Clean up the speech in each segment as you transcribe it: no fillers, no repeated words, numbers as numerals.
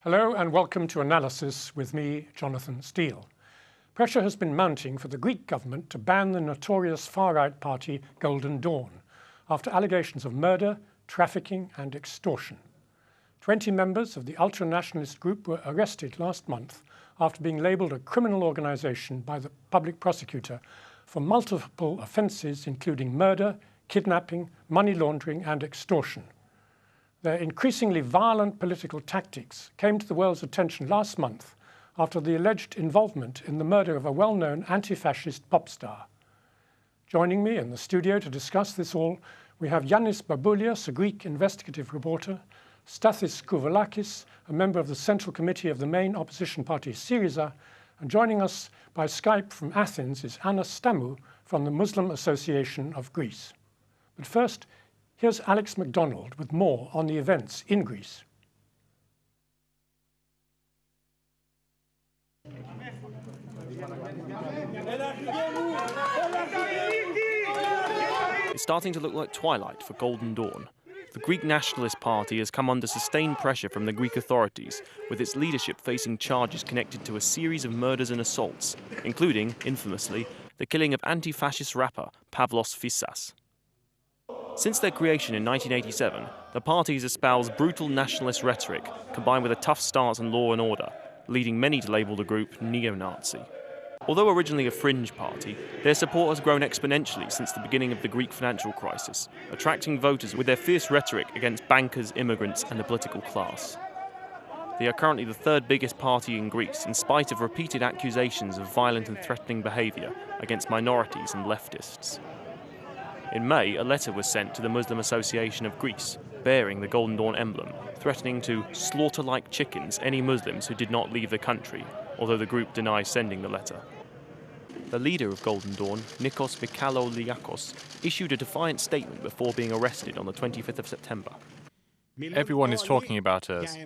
Hello and welcome to Analysis with me, Jonathan Steele. Pressure has been mounting for the Greek government to ban the notorious far-right party Golden Dawn after allegations of murder, trafficking and extortion. 20 members of the ultra-nationalist group were arrested last month after being labelled a criminal organisation by the public prosecutor for multiple offences including murder, kidnapping, money laundering and extortion. Their increasingly violent political tactics came to the world's attention last month after the alleged involvement in the murder of a well-known anti-fascist pop star. Joining me in the studio to discuss this all, we have Yiannis Baboulias, a Greek investigative reporter, Stathis Kouvelakis, a member of the Central Committee of the main opposition party Syriza, and joining us by Skype from Athens is Anna Stamou from the Muslim Association of Greece. But first, here's Alex MacDonald with more on the events in Greece. It's starting to look like twilight for Golden Dawn. The Greek Nationalist Party has come under sustained pressure from the Greek authorities, with its leadership facing charges connected to a series of murders and assaults, including, infamously, the killing of anti-fascist rapper Pavlos Fyssas. Since their creation in 1987, the party has espoused brutal nationalist rhetoric combined with a tough stance on law and order, leading many to label the group neo-Nazi. Although originally a fringe party, their support has grown exponentially since the beginning of the Greek financial crisis, attracting voters with their fierce rhetoric against bankers, immigrants and the political class. They are currently the third biggest party in Greece, in spite of repeated accusations of violent and threatening behaviour against minorities and leftists. In May, a letter was sent to the Muslim Association of Greece, bearing the Golden Dawn emblem, threatening to slaughter like chickens any Muslims who did not leave the country, although the group denies sending the letter. The leader of Golden Dawn, Nikos Mikaloliakos, issued a defiant statement before being arrested on the 25th of September. Everyone is talking about us.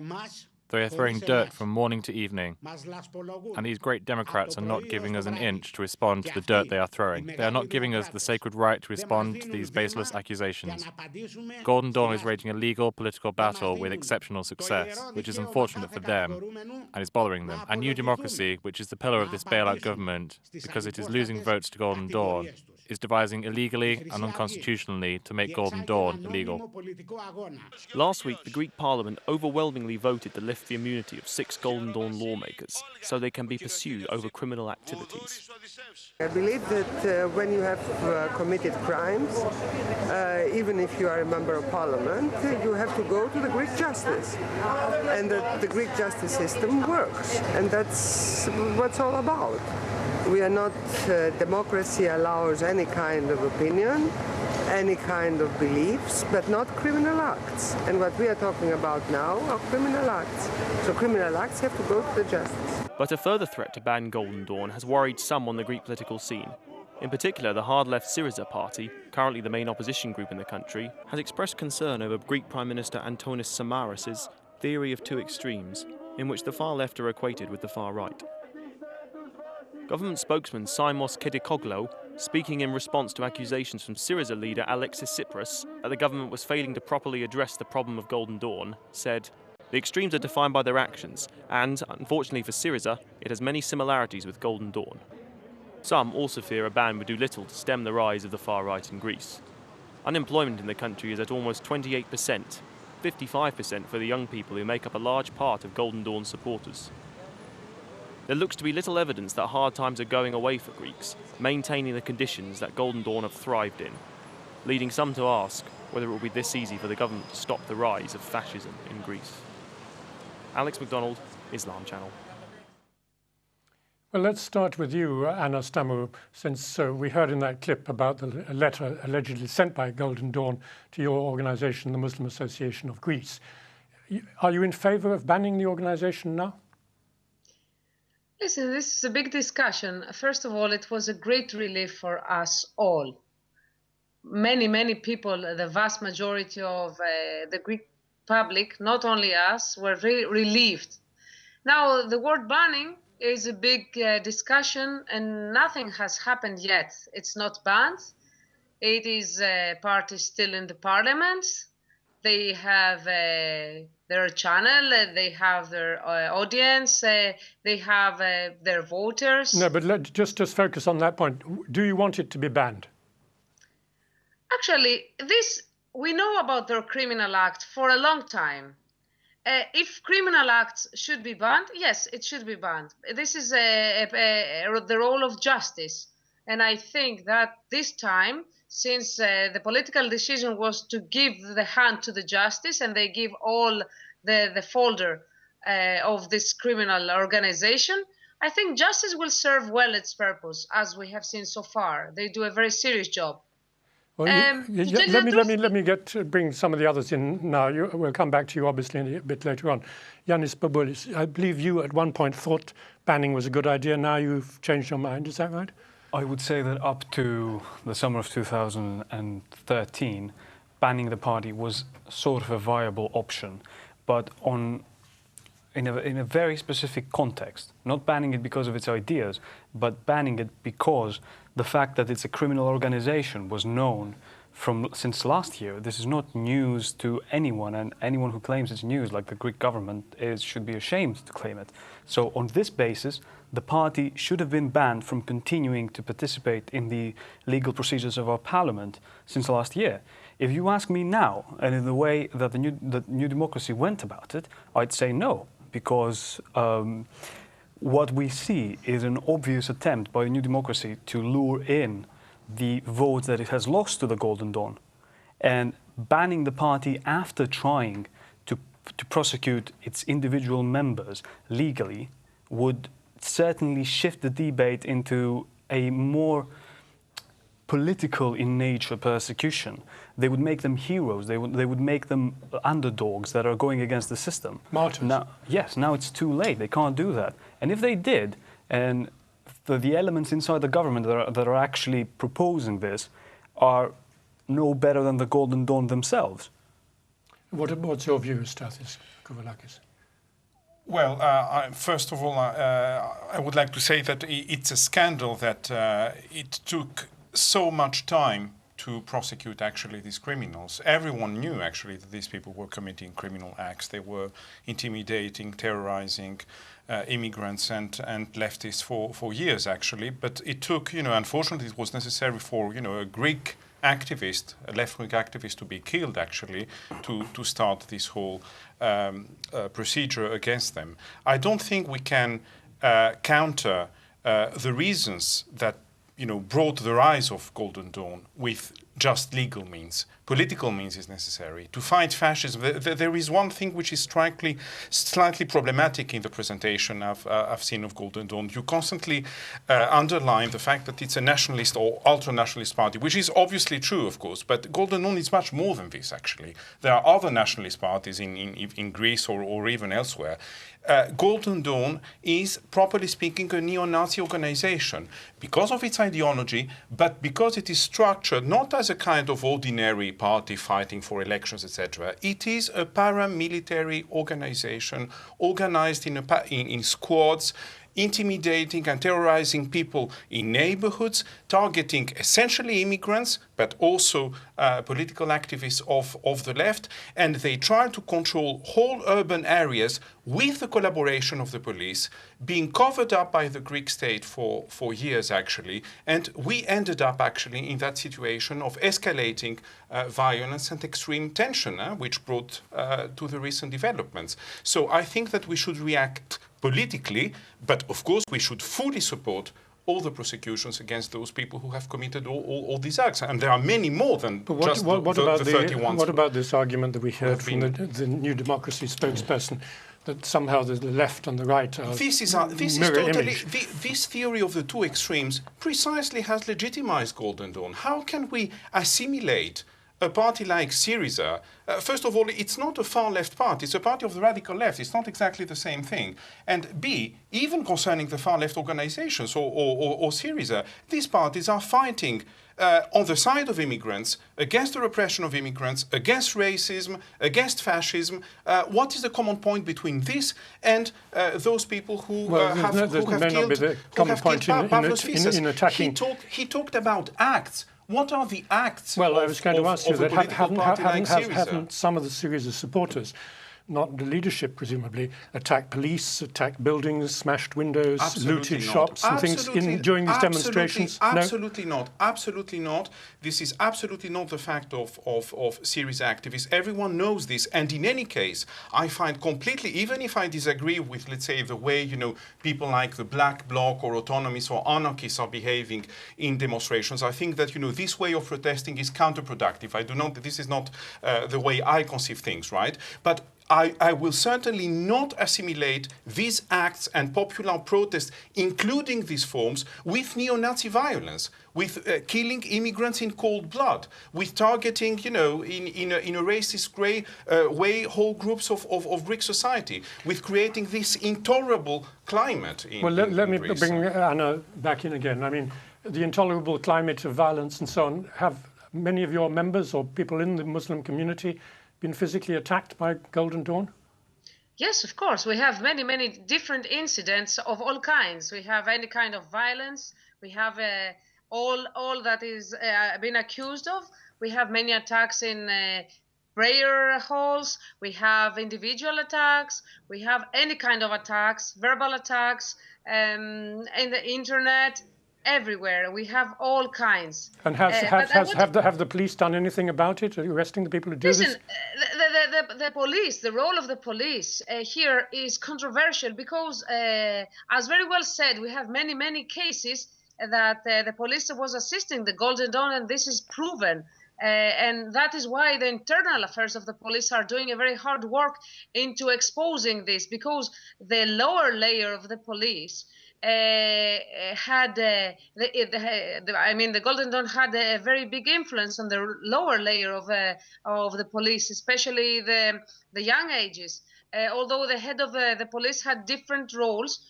They are throwing dirt from morning to evening. And these great Democrats are not giving us an inch to respond to the dirt they are throwing. They are not giving us the sacred right to respond to these baseless accusations. Golden Dawn is waging a legal political battle with exceptional success, which is unfortunate for them and is bothering them. And New Democracy, which is the pillar of this bailout government, because it is losing votes to Golden Dawn, is devising illegally and unconstitutionally to make Golden Dawn illegal. Last week, the Greek Parliament overwhelmingly voted to lift the immunity of 6 Golden Dawn lawmakers so they can be pursued over criminal activities. I believe that when you have committed crimes, even if you are a member of parliament, you have to go to the Greek justice. And that the Greek justice system works. And that's what it's all about. We are not, democracy allows any kind of opinion, any kind of beliefs, but not criminal acts. And what we are talking about now are criminal acts. So criminal acts have to go to the justice. But a further threat to ban Golden Dawn has worried some on the Greek political scene. In particular, the hard-left Syriza party, currently the main opposition group in the country, has expressed concern over Greek Prime Minister Antonis Samaras' theory of two extremes, in which the far left are equated with the far right. Government spokesman Simos Kedikoglou, speaking in response to accusations from Syriza leader Alexis Tsipras that the government was failing to properly address the problem of Golden Dawn, said, "The extremes are defined by their actions, and, unfortunately for Syriza, it has many similarities with Golden Dawn." Some also fear a ban would do little to stem the rise of the far right in Greece. Unemployment in the country is at almost 28%, 55% for the young people who make up a large part of Golden Dawn's supporters. There looks to be little evidence that hard times are going away for Greeks, maintaining the conditions that Golden Dawn have thrived in, leading some to ask whether it will be this easy for the government to stop the rise of fascism in Greece. Alex MacDonald, Islam Channel. Well, let's start with you, Anna Stamou, since we heard in that clip about the letter allegedly sent by Golden Dawn to your organisation, the Muslim Association of Greece. Are you in favour of banning the organisation now? Listen, this is a big discussion. First of all, it was a great relief for us all. Many people, the vast majority of the Greek public, not only us, were relieved. Now, the word banning is a big discussion and nothing has happened yet. It's not banned. It is party still in the parliament. they have their channel, they have their audience, they have their voters. No, but just focus on that point. Do you want it to be banned? Actually, we know about their criminal act for a long time. If criminal acts should be banned, yes, it should be banned. This is the role of justice. And I think that this time, since the political decision was to give the hand to the justice and they give all the folder of this criminal organization, I think justice will serve well its purpose, as we have seen so far. They do a very serious job. Well, let me bring some of the others in now. We'll come back to you obviously a bit later on. Yiannis Baboulias, I believe you at one point thought banning was a good idea. Now you've changed your mind. Is that right? I would say that up to the summer of 2013, banning the party was sort of a viable option, but in a very specific context. Not banning it because of its ideas, but banning it because the fact that it's a criminal organization was known since last year. This is not news to anyone, and anyone who claims it's news, like the Greek government, should be ashamed to claim it. So on this basis, the party should have been banned from continuing to participate in the legal procedures of our parliament since last year. If you ask me now, and in the way that the New Democracy went about it, I'd say no, because what we see is an obvious attempt by the New Democracy to lure in the votes that it has lost to the Golden Dawn, and banning the party after trying to prosecute its individual members legally would certainly shift the debate into a more political in nature persecution. They would make them heroes. They would make them underdogs that are going against the system. Martyrs. Now it's too late. They can't do that. And if they did, and the elements inside the government that are actually proposing this are no better than the Golden Dawn themselves. What's your view, Stathis Kouvelakis? Well, first of all, I would like to say that it's a scandal that it took so much time to prosecute actually these criminals. Everyone knew actually that these people were committing criminal acts. They were intimidating, terrorizing immigrants and leftists for years actually. But it took, unfortunately it was necessary for, a Greek activist, a left-wing activist, to be killed actually to start this whole procedure against them. I don't think we can counter the reasons that brought the rise of Golden Dawn with just legal means. Political means is necessary. To fight fascism, there is one thing which is slightly problematic in the presentation I've seen of Golden Dawn. You constantly underline the fact that it's a nationalist or ultra-nationalist party, which is obviously true, of course, but Golden Dawn is much more than this, actually. There are other nationalist parties in Greece or even elsewhere. Golden Dawn is, properly speaking, a neo-Nazi organization because of its ideology, but because it is structured not as a kind of ordinary party fighting for elections, etc. It is a paramilitary organization organized in squads, intimidating and terrorizing people in neighborhoods, targeting essentially immigrants, but also political activists of the left. And they try to control whole urban areas with the collaboration of the police, being covered up by the Greek state for years, actually. And we ended up, actually, in that situation of escalating violence and extreme tension, which brought to the recent developments. So I think that we should react politically, but of course we should fully support all the prosecutions against those people who have committed all these acts. And there are many more than just the 31. What about this argument that we heard from the New Democracy spokesperson, that somehow the left and the right are this theory of the two extremes precisely has legitimized Golden Dawn. How can we assimilate a party like Syriza? First of all, it's not a far-left party. It's a party of the radical left. It's not exactly the same thing. And B, even concerning the far-left organizations or Syriza, these parties are fighting on the side of immigrants, against the repression of immigrants, against racism, against fascism. What is the common point between this and those people who have killed Pavlos Fyssas? In attacking. He talked about acts What are the acts Well, I was going to ask you that haven't some of the Syriza supporters, not the leadership presumably, attacked police, attacked buildings, smashed windows, looted shops and things during these demonstrations? Absolutely not. Absolutely not. This is absolutely not the fact of Syriza activists. Everyone knows this. And in any case, I find completely, even if I disagree with, let's say, the way, people like the Black Bloc or autonomists or anarchists are behaving in demonstrations, I think that, this way of protesting is counterproductive. This is not the way I conceive things, right? But I will certainly not assimilate these acts and popular protests, including these forms, with neo-Nazi violence, with killing immigrants in cold blood, with targeting, in a racist way, whole groups of Greek society, with creating this intolerable climate. Let me bring Anna back in again. I mean, the intolerable climate of violence and so on, have many of your members or people in the Muslim community been physically attacked by Golden Dawn? Yes, of course. We have many, many different incidents of all kinds. We have any kind of violence. We have all that is been accused of. We have many attacks in prayer halls. We have individual attacks. We have any kind of attacks, verbal attacks, in the internet. Everywhere. We have all kinds. And have the police done anything about it? Are you arresting the people who do this? The police, the role of the police here is controversial because, as very well said, we have many, many cases that the police was assisting the Golden Dawn, and this is proven. And that is why the internal affairs of the police are doing a very hard work into exposing this, because the lower layer of the police the Golden Dawn had a very big influence on the lower layer of the police, especially the young ages. Although the head of the police had different roles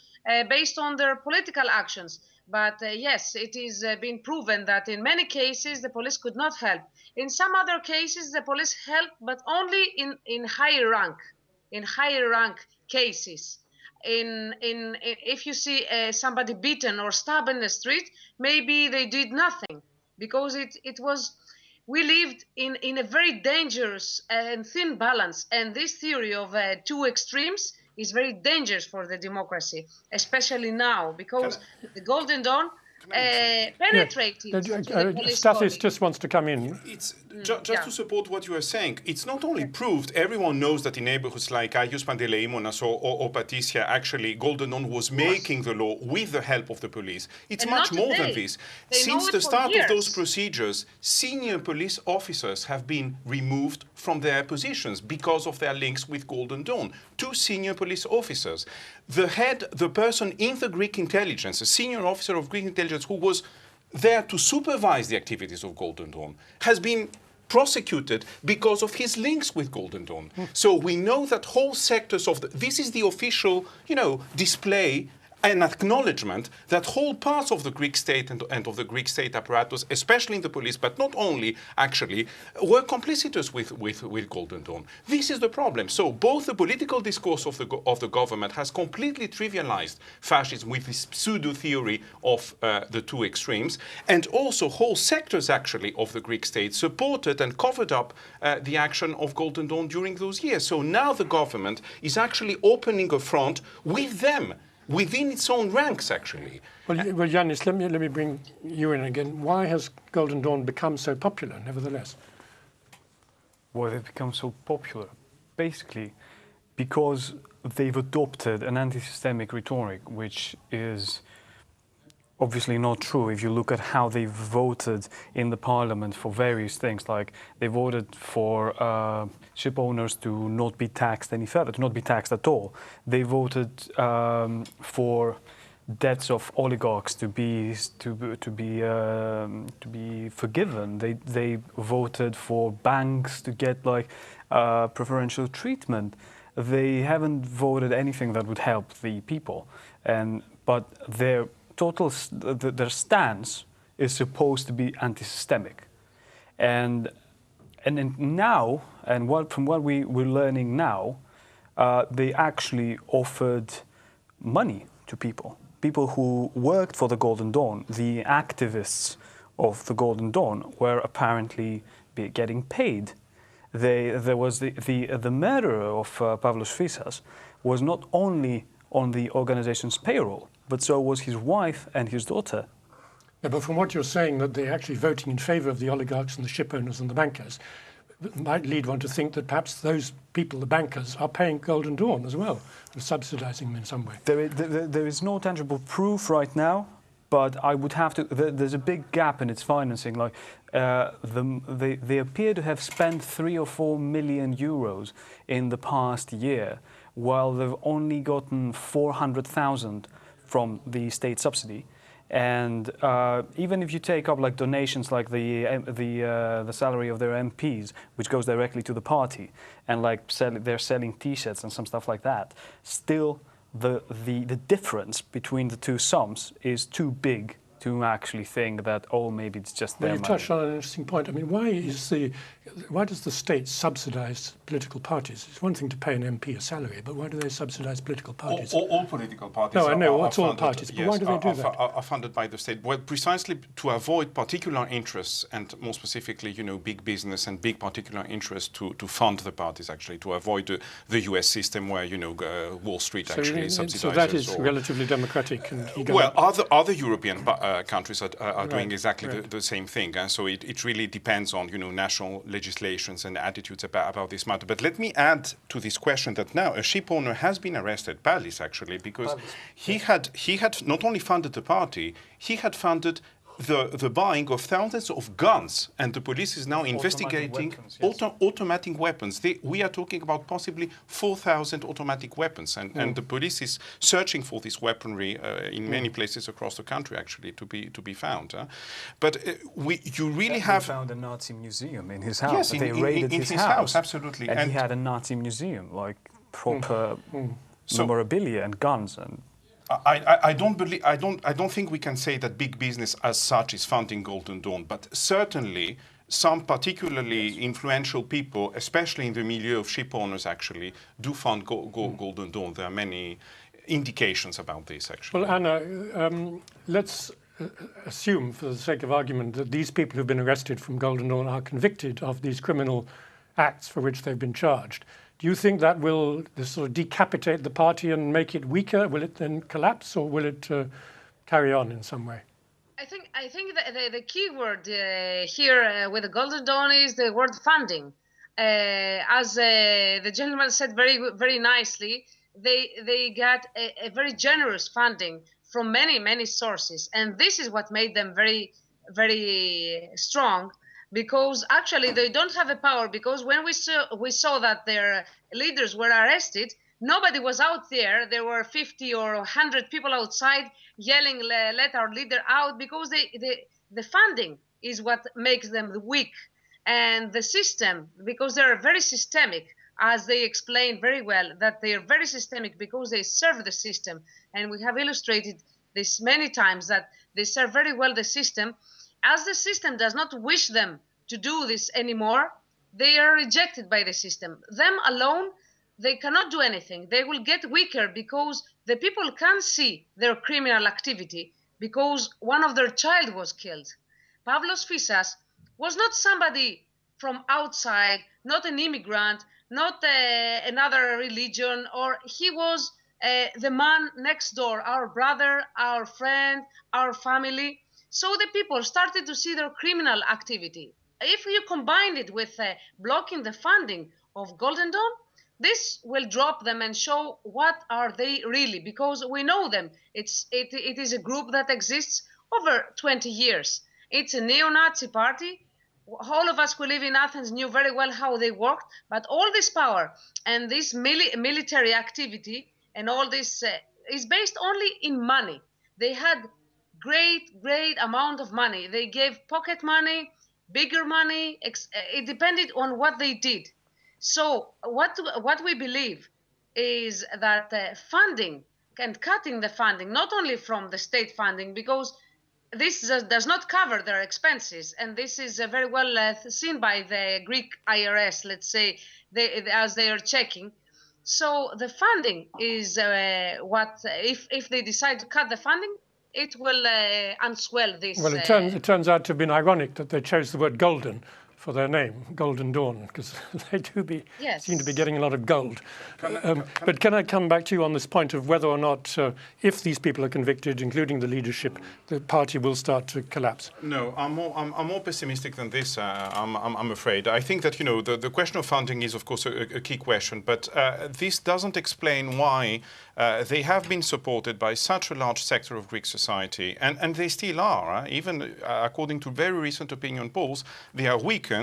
based on their political actions. But yes, it is been proven that in many cases the police could not help. In some other cases, the police helped, but only in higher rank cases. If you see somebody beaten or stabbed in the street, maybe they did nothing, because we lived in a very dangerous and thin balance, and this theory of two extremes is very dangerous for the democracy, especially now, because the Golden Dawn penetrated into the police Stathis body. just wants to come in. It's just to support what you are saying. It's not only proved, everyone knows that in neighborhoods like Agios Panteleimonas or Patisia, actually Golden Dawn was making the law with the help of the police. It's And much not more today. than this. They Since know it the for start of those years. procedures, senior police officers have been removed from their positions because of their links with Golden Dawn. 2 senior police officers. The person in the Greek intelligence, a senior officer of Greek intelligence who was there to supervise the activities of Golden Dawn, has been prosecuted because of his links with Golden Dawn. So we know that whole sectors of this is the official, display an acknowledgement that whole parts of the Greek state and of the Greek state apparatus, especially in the police, but not only, actually, were complicitous with Golden Dawn. This is the problem. So both the political discourse of the government has completely trivialized fascism with this pseudo-theory of the two extremes, and also whole sectors, actually, of the Greek state supported and covered up the action of Golden Dawn during those years. So now the government is actually opening a front with them, within its own ranks, actually. Well, Yiannis, let me bring you in again. Why has Golden Dawn become so popular, nevertheless? Why they've become so popular? Basically, because they've adopted an anti-systemic rhetoric, which is obviously not true if you look at how they voted in the parliament for various things. Like, they voted for ship owners to not be taxed any further, to not be taxed at all. They voted for debts of oligarchs to be forgiven. They voted for banks to get preferential treatment. They haven't voted anything that would help the people, but their stance is supposed to be anti-systemic, and now, from what we're learning now, they actually offered money to people who worked for the Golden Dawn, the activists of the Golden Dawn were apparently getting paid. There was the murderer of Pavlos Fyssas was not only on the organization's payroll, but so was his wife and his daughter. Yeah, but from what you're saying, that they're actually voting in favour of the oligarchs and the ship owners and the bankers, might lead one to think that perhaps those people, the bankers, are paying Golden Dawn as well, and subsidising them in some way. There is no tangible proof right now, but I would have to. There's a big gap in its financing. Like they appear to have spent 3 or 4 million euros in the past year, while they've only gotten 400,000 from the state subsidy. And even if you take up like donations, like the salary of their MPs, which goes directly to the party, and like they're selling T-shirts and some stuff like that, still the difference between the two sums is too big to actually think that, oh, maybe it's just their money. You've touched on an interesting point. I mean, why does the state subsidise political parties? It's one thing to pay an MP a salary, but why do they subsidise political parties? All political parties. No, I know, are it's all funded, parties, but yes, why do they do that? Are funded by the state. Well, precisely to avoid particular interests, and more specifically, big business and big particular interests to fund the parties, actually, to avoid the US system where, Wall Street actually subsidizes. So that is relatively democratic and egoic. Well, other European countries are doing exactly the same thing. And so it really depends on, national legislations and attitudes about this matter. But let me add to this question that now a ship owner has been arrested, Baboulias actually, because he had not only funded the party, he had funded the buying of thousands of guns, and the police is now investigating automatic weapons. We are talking about possibly 4,000 automatic weapons, and the police is searching for this weaponry in many places across the country, actually, to be found. But you really have found a Nazi museum in his house. Yes, they raided in his house, absolutely, and he had a Nazi museum, like proper memorabilia and guns and. I don't think we can say that big business as such is funding Golden Dawn, but certainly some particularly influential people, especially in the milieu of ship owners, actually do fund Golden Dawn. There are many indications about this, actually. Well, Anna, let's assume, for the sake of argument, that these people who've been arrested from Golden Dawn are convicted of these criminal acts for which they've been charged. Do you think that will sort of decapitate the party and make it weaker? Will it then collapse, or will it carry on in some way? I think the key word here with the Golden Dawn is the word funding. As the gentleman said very nicely, they got a very generous funding from many sources, and this is what made them very strong. Because actually they don't have a power, because when we saw that their leaders were arrested, nobody was out there. There were 50 or 100 people outside yelling, let our leader out, because the funding is what makes them weak. And the system, because they're very systemic, as they explained very well, that they are very systemic because they serve the system. And we have illustrated this many times, that they serve very well the system. As the system does not wish them to do this anymore, they are rejected by the system. Them alone, they cannot do anything. They will get weaker because the people can't see their criminal activity because one of their child was killed. Pavlos Fyssas was not somebody from outside, not an immigrant, not another religion, or he was the man next door, our brother, our friend, our family. So the people started to see their criminal activity. If you combine it with blocking the funding of Golden Dawn, this will drop them and show what are they really, because we know them. It is a group that exists over 20 years. It's a neo-Nazi party. All of us who live in Athens knew very well how they worked, but all this power and this military activity and all this is based only in money. They had great amount of money. They gave pocket money, bigger money. It depended on what they did. So what we believe is that funding and cutting the funding, not only from the state funding, because this does not cover their expenses, and this is very well seen by the Greek IRS, let's say, as they are checking. So the funding is what, if they decide to cut the funding, it will unswell this. Well, it turns out to have been ironic that they chose the word golden for their name, Golden Dawn, because they seem to be getting a lot of gold. But can I come back to you on this point of whether or not, if these people are convicted, including the leadership, the party will start to collapse? No, I'm more pessimistic than this. I'm afraid. I think that the question of funding is, of course, a key question, but this doesn't explain why they have been supported by such a large sector of Greek society, and they still are. Even according to very recent opinion polls, they are weakened,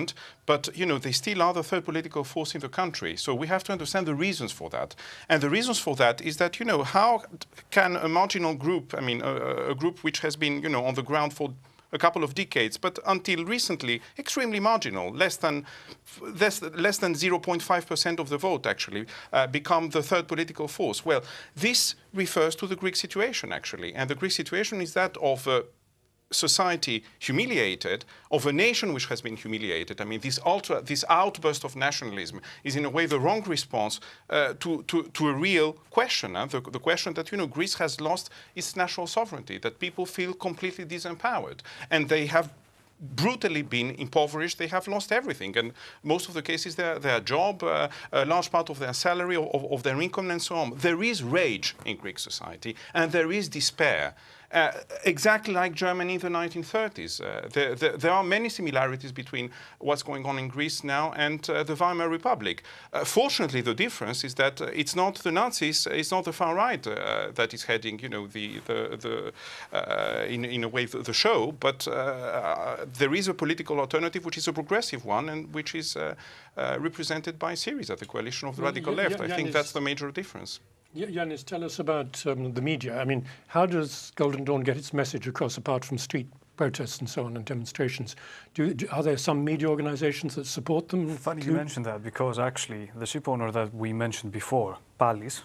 but they still are the third political force in the country. So we have to understand the reasons for that. And the reasons for that is that how can a marginal group, a group which has been on the ground for a couple of decades, but until recently extremely marginal, less than 0.5% of the vote actually, become the third political force. Well, this refers to the Greek situation actually, and the Greek situation is that of society humiliated, of a nation which has been humiliated. This outburst of nationalism is in a way the wrong response to a real question. The question that Greece has lost its national sovereignty, that people feel completely disempowered, and they have brutally been impoverished. They have lost everything, and most of the cases their job, a large part of their salary, of their income, and so on. There is rage in Greek society, and there is despair. Exactly like Germany in the 1930s. There are many similarities between what's going on in Greece now and the Weimar Republic. Fortunately, the difference is that it's not the Nazis, it's not the far right that is heading, in a way, the show, but there is a political alternative which is a progressive one and which is represented by Syriza, the coalition of the radical left. I think that's the major difference. Yiannis, tell us about the media. How does Golden Dawn get its message across apart from street protests and so on and demonstrations? Are there some media organizations that support them? Funny you mentioned that, because actually the ship owner that we mentioned before, Palis,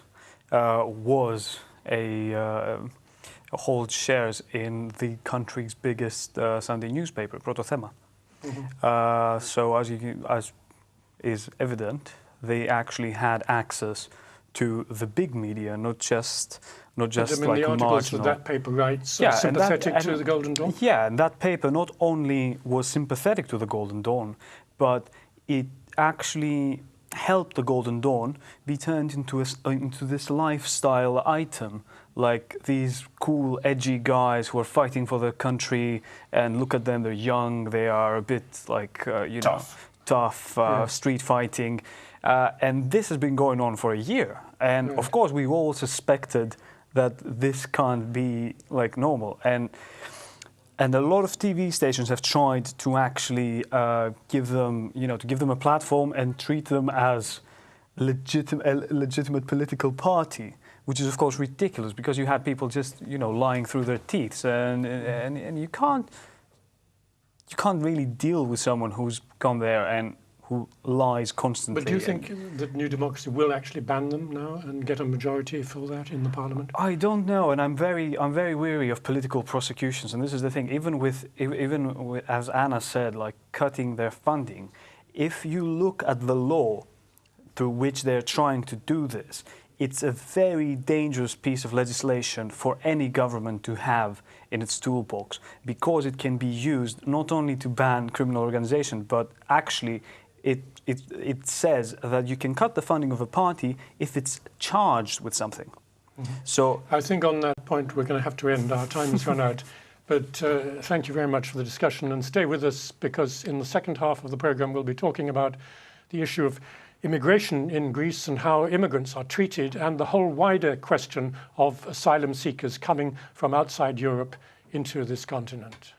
was holds shares in the country's biggest Sunday newspaper, Protothema. Mm-hmm. So as is evident, they actually had access to the big media, not just like the articles that that paper writes are sympathetic to the Golden Dawn? Yeah, and that paper not only was sympathetic to the Golden Dawn, but it actually helped the Golden Dawn be turned into this lifestyle item, like these cool, edgy guys who are fighting for their country, and look at them, they're young, they are a bit like, tough, street fighting. And this has been going on for a year. And of course, we all suspected that this can't be like normal. And a lot of TV stations have tried to actually give them a platform and treat them as a legitimate political party, which is of course ridiculous, because you had people just lying through their teeth, and you can't really deal with someone who's gone there and who lies constantly. But do you think that New Democracy will actually ban them now and get a majority for that in the parliament? I don't know, and I'm very weary of political prosecutions. And this is the thing, even with, as Anna said, like cutting their funding, if you look at the law through which they're trying to do this, it's a very dangerous piece of legislation for any government to have in its toolbox, because it can be used not only to ban criminal organizations, but actually it says that you can cut the funding of a party if it's charged with something. Mm-hmm. So I think on that point we're going to have to end. Our time has run out. But thank you very much for the discussion, and stay with us, because in the second half of the program we'll be talking about the issue of immigration in Greece and how immigrants are treated, and the whole wider question of asylum seekers coming from outside Europe into this continent.